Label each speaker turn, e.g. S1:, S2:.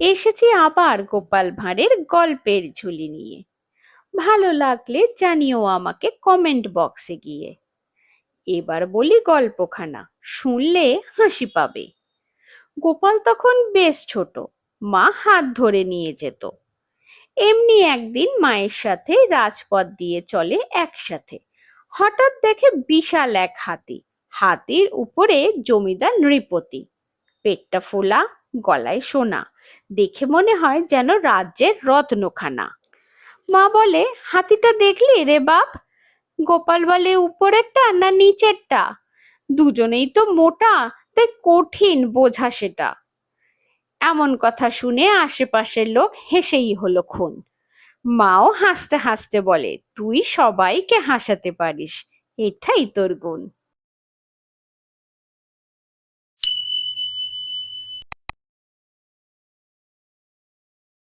S1: এসেছি আবার গোপাল ভাঁড়ের গল্পের ঝুলি নিয়ে। ভালো লাগলে জানিও আমাকে কমেন্ট বক্সে গিয়ে। এবার বলি গল্পখানা, শুনলে হাসি পাবে। গোপাল তখন বেশ ছোট, মা হাত ধরে নিয়ে যেত। এমনি একদিন মায়ের সাথে রাজপথ দিয়ে চলে একসাথে। হঠাৎ দেখে বিশাল এক হাতি, হাতির উপরে জমিদার নৃপতি, পেটটা ফোলা, গলায় সোনা, দেখে মনে হয় যেন রাজ্যের রত্নখানা। মা বলে, হাতিটা দেখলি রে বাপ? গোপাল বলে, উপরেরটা না নিচেরটা? দুজনেই তো মোটা, তাই কঠিন বোঝা সেটা। এমন কথা শুনে আশেপাশের লোক হেসেই হলো খুন। মাও হাসতে হাসতে বলে, তুই সবাইকে হাসাতে পারিস, এটাই তোর গুণ।